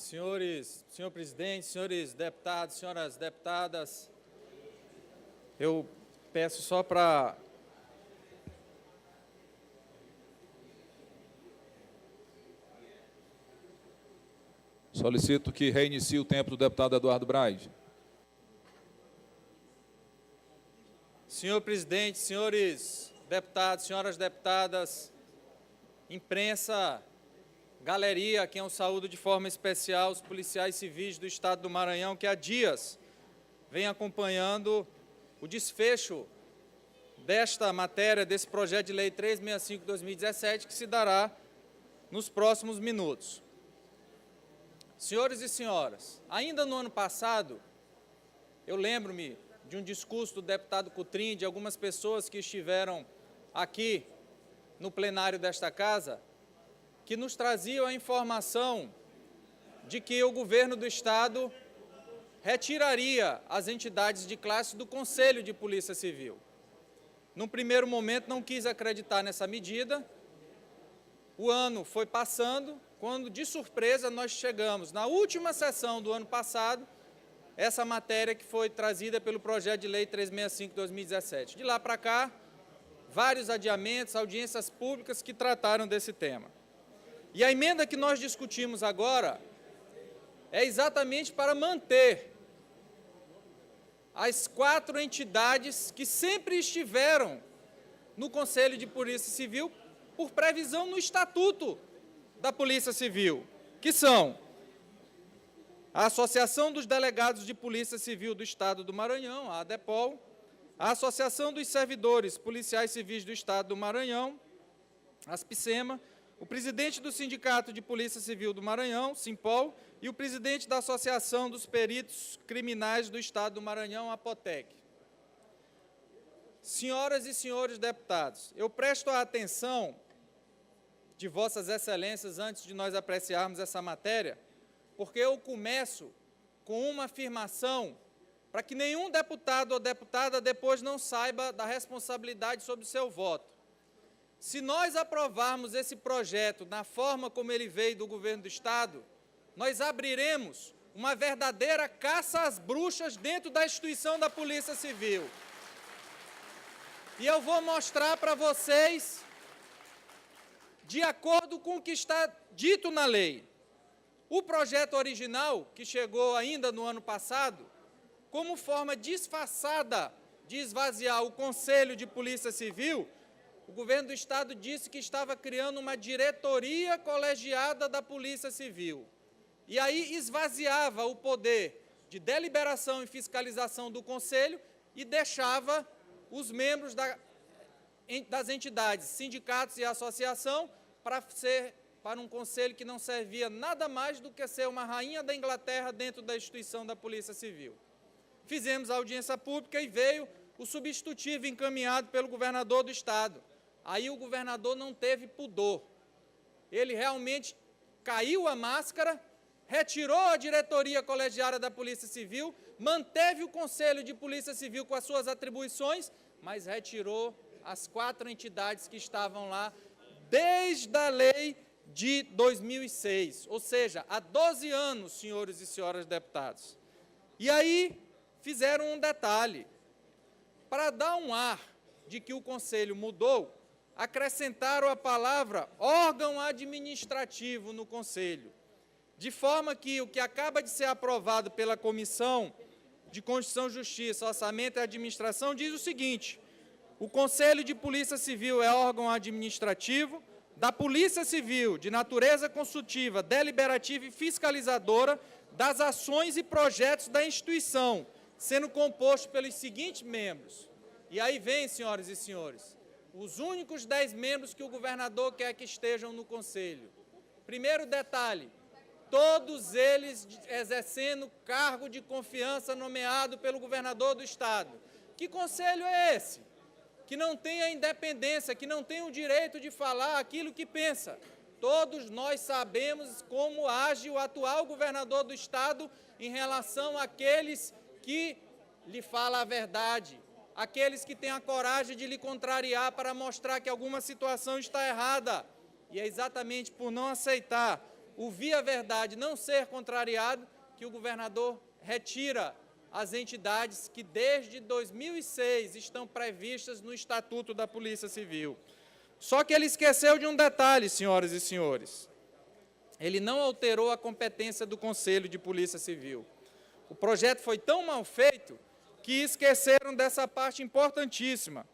Senhor presidente, senhores deputados, senhoras deputadas, eu peço só para... Solicito que reinicie o tempo do deputado Eduardo Braz. Senhor presidente, senhores deputados, senhoras deputadas, imprensa, galeria, a quem eu saúdo de forma especial, os policiais civis do Estado do Maranhão, que há dias vem acompanhando o desfecho desta matéria, desse projeto de lei 365/2017, que se dará nos próximos minutos. Senhores e senhoras, ainda no ano passado, eu lembro-me de um discurso do deputado Coutrin, de algumas pessoas que estiveram aqui no plenário desta casa, que nos traziam a informação de que o governo do Estado retiraria as entidades de classe do Conselho de Polícia Civil. Num primeiro momento, não quis acreditar nessa medida. O ano foi passando, quando, de surpresa, nós chegamos na última sessão do ano passado, essa matéria que foi trazida pelo projeto de lei 365/2017. De lá para cá, vários adiamentos, audiências públicas que trataram desse tema. E a emenda que nós discutimos agora é exatamente para manter as 4 entidades que sempre estiveram no Conselho de Polícia Civil por previsão no Estatuto da Polícia Civil, que são a Associação dos Delegados de Polícia Civil do Estado do Maranhão, a ADEPOL, a Associação dos Servidores Policiais Civis do Estado do Maranhão, a ASPICEMA, o presidente do Sindicato de Polícia Civil do Maranhão, SIMPOL, e o presidente da Associação dos Peritos Criminais do Estado do Maranhão, APOTEC. Senhoras e senhores deputados, eu presto a atenção de vossas excelências antes de nós apreciarmos essa matéria, porque eu começo com uma afirmação para que nenhum deputado ou deputada depois não saiba da responsabilidade sobre o seu voto. Se nós aprovarmos esse projeto na forma como ele veio do governo do Estado, nós abriremos uma verdadeira caça às bruxas dentro da instituição da Polícia Civil. E eu vou mostrar para vocês, de acordo com o que está dito na lei. O projeto original, que chegou ainda no ano passado, como forma disfarçada de esvaziar o Conselho de Polícia Civil, o governo do Estado disse que estava criando uma diretoria colegiada da Polícia Civil. E aí esvaziava o poder de deliberação e fiscalização do Conselho e deixava os membros das entidades, sindicatos e associação para um Conselho que não servia nada mais do que ser uma rainha da Inglaterra dentro da instituição da Polícia Civil. Fizemos a audiência pública e veio o substitutivo encaminhado pelo governador do Estado. Aí o governador não teve pudor. Ele realmente caiu a máscara, retirou a diretoria colegiada da Polícia Civil, manteve o Conselho de Polícia Civil com as suas atribuições, mas retirou as 4 entidades que estavam lá desde a lei de 2006, ou seja, há 12 anos, senhores e senhoras deputados. E aí fizeram um detalhe. Para dar um ar de que o Conselho mudou, acrescentaram a palavra órgão administrativo no Conselho, de forma que o que acaba de ser aprovado pela Comissão de Constituição, Justiça, Orçamento e Administração diz o seguinte: o Conselho de Polícia Civil é órgão administrativo da Polícia Civil, de natureza consultiva, deliberativa e fiscalizadora das ações e projetos da instituição, sendo composto pelos seguintes membros. E aí vem, senhoras e senhores, os únicos 10 membros que o governador quer que estejam no Conselho. Primeiro detalhe, todos eles exercendo cargo de confiança nomeado pelo governador do Estado. Que conselho é esse? Que não tem a independência, que não tem o direito de falar aquilo que pensa. Todos nós sabemos como age o atual governador do Estado em relação àqueles que lhe falam a verdade, aqueles que têm a coragem de lhe contrariar para mostrar que alguma situação está errada. E é exatamente por não aceitar ouvir a verdade, não ser contrariado, que o governador retira as entidades que desde 2006 estão previstas no Estatuto da Polícia Civil. Só que ele esqueceu de um detalhe, senhoras e senhores. Ele não alterou a competência do Conselho de Polícia Civil. O projeto foi tão mal feito que esqueceram dessa parte importantíssima.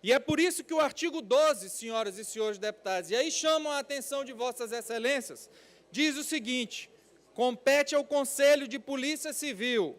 E é por isso que o artigo 12, senhoras e senhores deputados, e aí chamam a atenção de vossas excelências, diz o seguinte: compete ao Conselho de Polícia Civil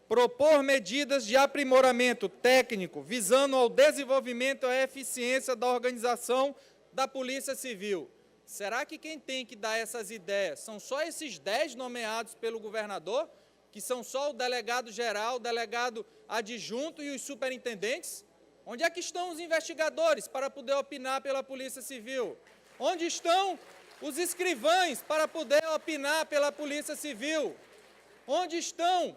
propor medidas de aprimoramento técnico visando ao desenvolvimento e à eficiência da organização da Polícia Civil. Será que quem tem que dar essas ideias são só esses 10 nomeados pelo governador, que são só o delegado-geral, o delegado adjunto e os superintendentes? Onde é que estão os investigadores para poder opinar pela Polícia Civil? Onde estão os escrivães para poder opinar pela Polícia Civil? Onde estão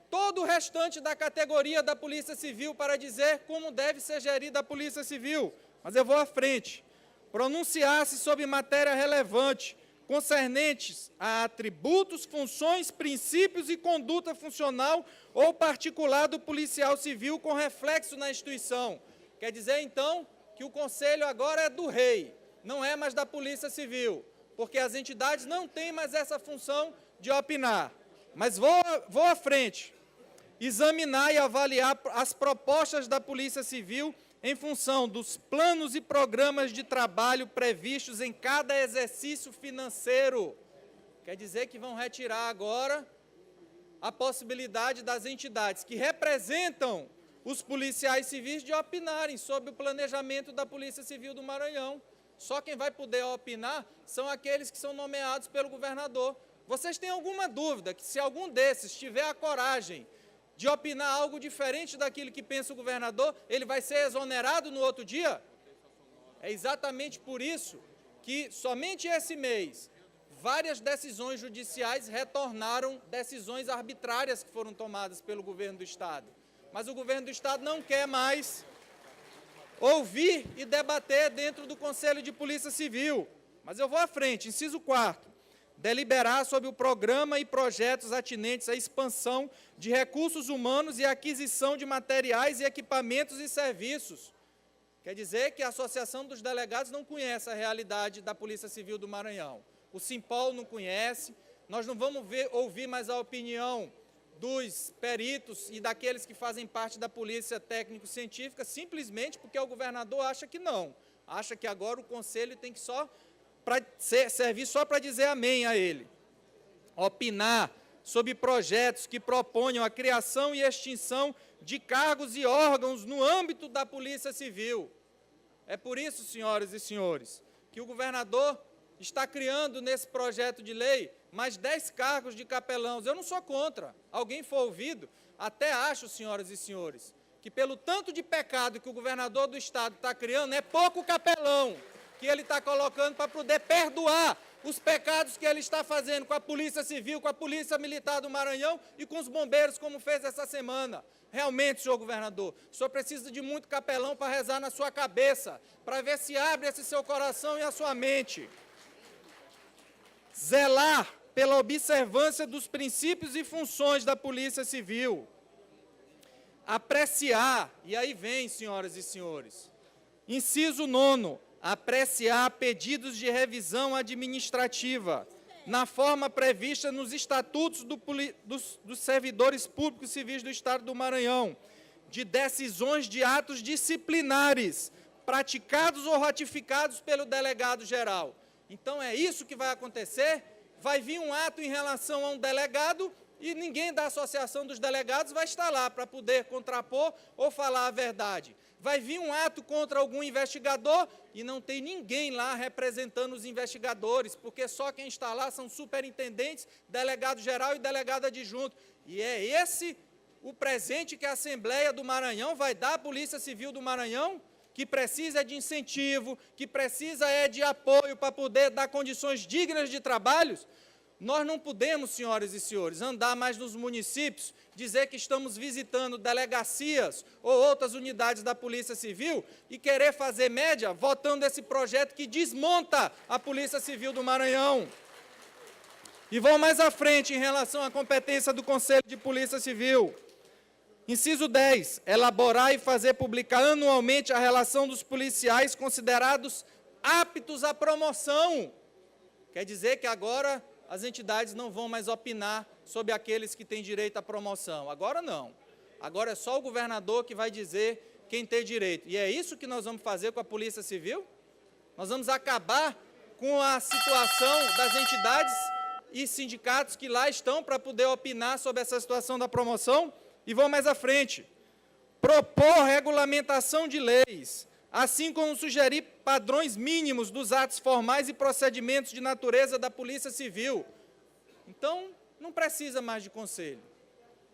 todo o restante da categoria da Polícia Civil para dizer como deve ser gerida a Polícia Civil? Mas eu vou à frente. Pronunciar-se sobre matéria relevante, concernentes a atributos, funções, princípios e conduta funcional ou particular do policial civil com reflexo na instituição. Quer dizer, então, que o Conselho agora é do rei, não é mais da Polícia Civil, porque as entidades não têm mais essa função de opinar. Mas vou à frente. Examinar e avaliar as propostas da Polícia Civil em função dos planos e programas de trabalho previstos em cada exercício financeiro. Quer dizer que vão retirar agora a possibilidade das entidades que representam os policiais civis de opinarem sobre o planejamento da Polícia Civil do Maranhão. Só quem vai poder opinar são aqueles que são nomeados pelo governador. Vocês têm alguma dúvida que se algum desses tiver a coragem de opinar algo diferente daquilo que pensa o governador, ele vai ser exonerado no outro dia? É exatamente por isso que, somente esse mês, várias decisões judiciais retornaram decisões arbitrárias que foram tomadas pelo governo do Estado. Mas o governo do Estado não quer mais ouvir e debater dentro do Conselho de Polícia Civil. Mas eu vou à frente, inciso 4º. Deliberar sobre o programa e projetos atinentes à expansão de recursos humanos e aquisição de materiais e equipamentos e serviços. Quer dizer que a Associação dos Delegados não conhece a realidade da Polícia Civil do Maranhão. O Simpol não conhece, nós não vamos ouvir mais a opinião dos peritos e daqueles que fazem parte da Polícia Técnico-Científica, simplesmente porque o governador acha que não. Acha que agora o Conselho tem que servir só para dizer amém a ele. Opinar sobre projetos que proponham a criação e extinção de cargos e órgãos no âmbito da Polícia Civil. É por isso, senhoras e senhores, que o governador está criando nesse projeto de lei mais 10 cargos de capelãos. Eu não sou contra. Alguém for ouvido, até acho, senhoras e senhores, que pelo tanto de pecado que o governador do Estado está criando, é pouco capelão que ele está colocando para poder perdoar os pecados que ele está fazendo com a Polícia Civil, com a Polícia Militar do Maranhão e com os bombeiros, como fez essa semana. Realmente, senhor governador, o senhor precisa de muito capelão para rezar na sua cabeça, para ver se abre esse seu coração e a sua mente. Zelar pela observância dos princípios e funções da Polícia Civil. Apreciar, e aí vem, senhoras e senhores, inciso 9º, apreciar pedidos de revisão administrativa, na forma prevista nos estatutos dos servidores públicos civis do Estado do Maranhão, de decisões de atos disciplinares, praticados ou ratificados pelo delegado-geral. Então, é isso que vai acontecer? Vai vir um ato em relação a um delegado e ninguém da Associação dos Delegados vai estar lá para poder contrapor ou falar a verdade. Vai vir um ato contra algum investigador e não tem ninguém lá representando os investigadores, porque só quem está lá são superintendentes, delegado-geral e delegado adjunto. E é esse o presente que a Assembleia do Maranhão vai dar à Polícia Civil do Maranhão, que precisa de incentivo, que precisa de apoio para poder dar condições dignas de trabalhos. Nós não podemos, senhoras e senhores, andar mais nos municípios, dizer que estamos visitando delegacias ou outras unidades da Polícia Civil e querer fazer média votando esse projeto que desmonta a Polícia Civil do Maranhão. E vou mais à frente em relação à competência do Conselho de Polícia Civil. Inciso 10, elaborar e fazer publicar anualmente a relação dos policiais considerados aptos à promoção. Quer dizer que agora as entidades não vão mais opinar sobre aqueles que têm direito à promoção. Agora não. Agora é só o governador que vai dizer quem tem direito. E é isso que nós vamos fazer com a Polícia Civil? Nós vamos acabar com a situação das entidades e sindicatos que lá estão para poder opinar sobre essa situação da promoção? E vou mais à frente. Propor regulamentação de leis, assim como sugerir padrões mínimos dos atos formais e procedimentos de natureza da Polícia Civil. Então, não precisa mais de conselho.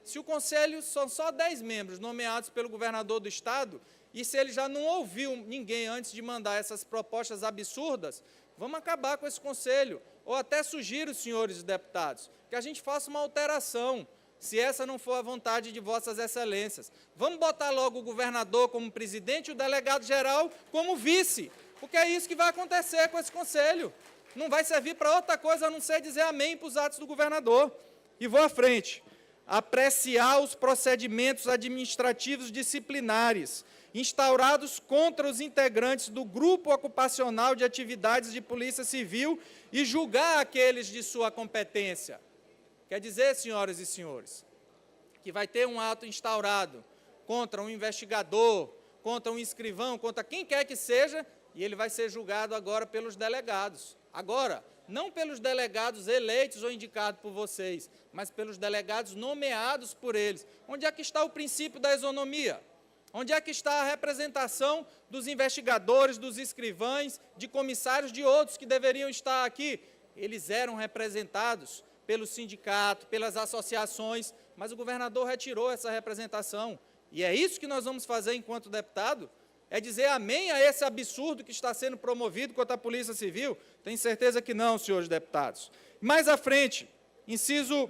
Se o conselho são só 10 membros nomeados pelo governador do Estado, e se ele já não ouviu ninguém antes de mandar essas propostas absurdas, vamos acabar com esse conselho. Ou até sugiro, senhores deputados, que a gente faça uma alteração, se essa não for a vontade de vossas excelências. Vamos botar logo o governador como presidente e o delegado-geral como vice, porque é isso que vai acontecer com esse conselho. Não vai servir para outra coisa a não ser dizer amém para os atos do governador. E vou à frente. Apreciar os procedimentos administrativos disciplinares instaurados contra os integrantes do Grupo Ocupacional de Atividades de Polícia Civil e julgar aqueles de sua competência. Quer dizer, senhoras e senhores, que vai ter um ato instaurado contra um investigador, contra um escrivão, contra quem quer que seja, e ele vai ser julgado agora pelos delegados. Agora, não pelos delegados eleitos ou indicados por vocês, mas pelos delegados nomeados por eles. Onde é que está o princípio da isonomia? Onde é que está a representação dos investigadores, dos escrivães, de comissários, de outros que deveriam estar aqui? Eles eram representados pelo sindicato, pelas associações, mas o governador retirou essa representação. E é isso que nós vamos fazer enquanto deputado? É dizer amém a esse absurdo que está sendo promovido contra a Polícia Civil? Tenho certeza que não, senhores deputados. Mais à frente, inciso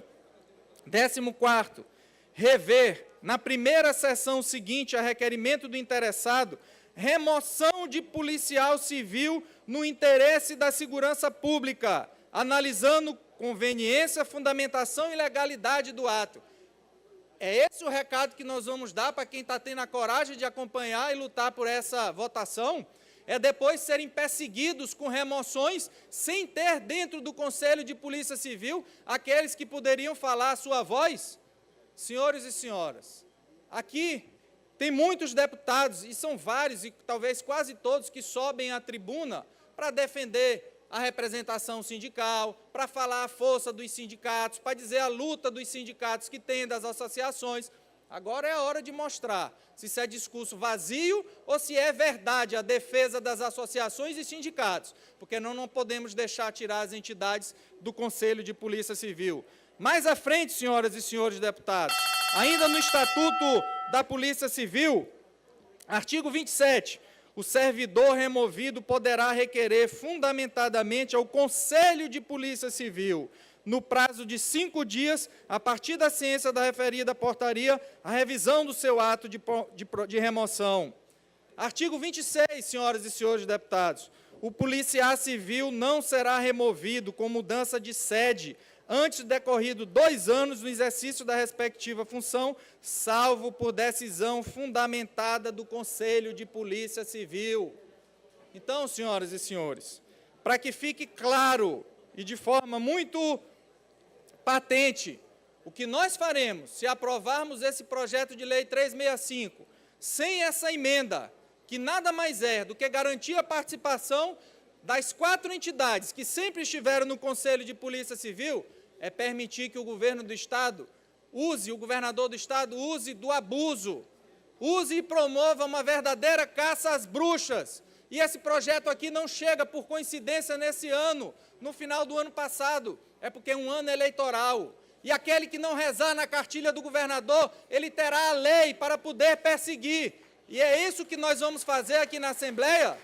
14º, rever, na primeira sessão seguinte a requerimento do interessado, remoção de policial civil no interesse da segurança pública, analisando conveniência, fundamentação e legalidade do ato. É esse o recado que nós vamos dar para quem está tendo a coragem de acompanhar e lutar por essa votação? É depois serem perseguidos com remoções, sem ter dentro do Conselho de Polícia Civil aqueles que poderiam falar a sua voz? Senhores e senhoras, aqui tem muitos deputados, e são vários, e talvez quase todos, que sobem à tribuna para defender a representação sindical, para falar a força dos sindicatos, para dizer a luta dos sindicatos que têm das associações. Agora é a hora de mostrar se isso é discurso vazio ou se é verdade a defesa das associações e sindicatos, porque nós não podemos deixar tirar as entidades do Conselho de Polícia Civil. Mais à frente, senhoras e senhores deputados, ainda no Estatuto da Polícia Civil, artigo 27, o servidor removido poderá requerer fundamentadamente ao Conselho de Polícia Civil, no prazo de 5 dias, a partir da ciência da referida portaria, a revisão do seu ato de remoção. Artigo 26, senhoras e senhores deputados, o policial civil não será removido com mudança de sede antes de decorrido 2 anos no exercício da respectiva função, salvo por decisão fundamentada do Conselho de Polícia Civil. Então, senhoras e senhores, para que fique claro e de forma muito patente, o que nós faremos se aprovarmos esse projeto de lei 365, sem essa emenda, que nada mais é do que garantir a participação das 4 entidades que sempre estiveram no Conselho de Polícia Civil, é permitir que o governo do Estado use, o governador do Estado use do abuso, use e promova uma verdadeira caça às bruxas. E esse projeto aqui não chega por coincidência nesse ano, no final do ano passado, é porque é um ano eleitoral. E aquele que não rezar na cartilha do governador, ele terá a lei para poder perseguir. E é isso que nós vamos fazer aqui na Assembleia,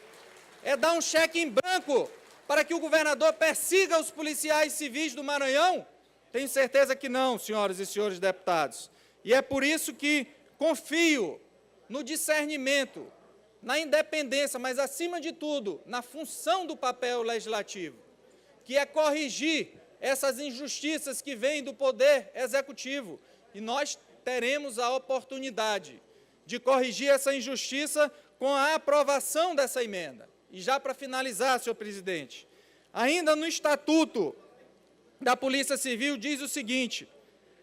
é dar um cheque em branco para que o governador persiga os policiais civis do Maranhão? Tenho certeza que não, senhoras e senhores deputados. E é por isso que confio no discernimento, na independência, mas, acima de tudo, na função do papel legislativo, que é corrigir essas injustiças que vêm do Poder Executivo. E nós teremos a oportunidade de corrigir essa injustiça com a aprovação dessa emenda. E já para finalizar, senhor presidente, ainda no Estatuto da Polícia Civil diz o seguinte: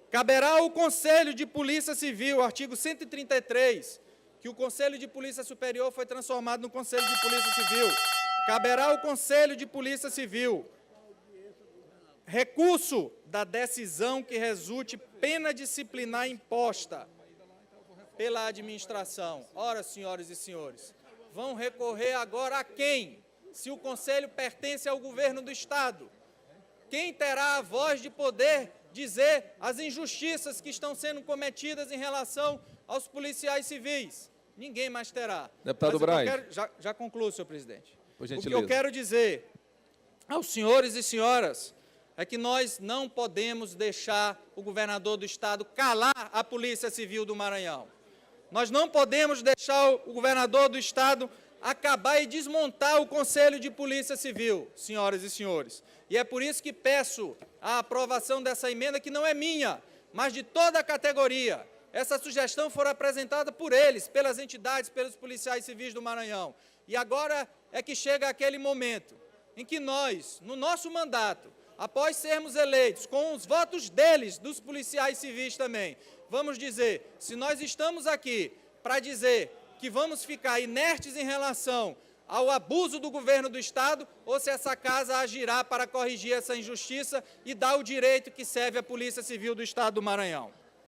caberá ao Conselho de Polícia Civil, artigo 133, que o Conselho de Polícia Superior foi transformado no Conselho de Polícia Civil. Caberá ao Conselho de Polícia Civil recurso da decisão que resulte pena disciplinar imposta pela administração. Ora, senhoras e senhores, vão recorrer agora a quem? Se o Conselho pertence ao governo do Estado, quem terá a voz de poder dizer as injustiças que estão sendo cometidas em relação aos policiais civis? Ninguém mais terá. Deputado Braz. Já concluo, senhor presidente. Por O que gentileza. eu quero dizer aos senhores e senhoras é que nós não podemos deixar o governador do Estado calar a Polícia Civil do Maranhão. Nós não podemos deixar o governador do Estado acabar e desmontar o Conselho de Polícia Civil, senhoras e senhores. E é por isso que peço a aprovação dessa emenda, que não é minha, mas de toda a categoria. Essa sugestão foi apresentada por eles, pelas entidades, pelos policiais civis do Maranhão. E agora é que chega aquele momento em que nós, no nosso mandato, após sermos eleitos, com os votos deles, dos policiais civis também, vamos dizer, se nós estamos aqui para dizer que vamos ficar inertes em relação ao abuso do governo do Estado, ou se essa casa agirá para corrigir essa injustiça e dar o direito que serve à Polícia Civil do Estado do Maranhão.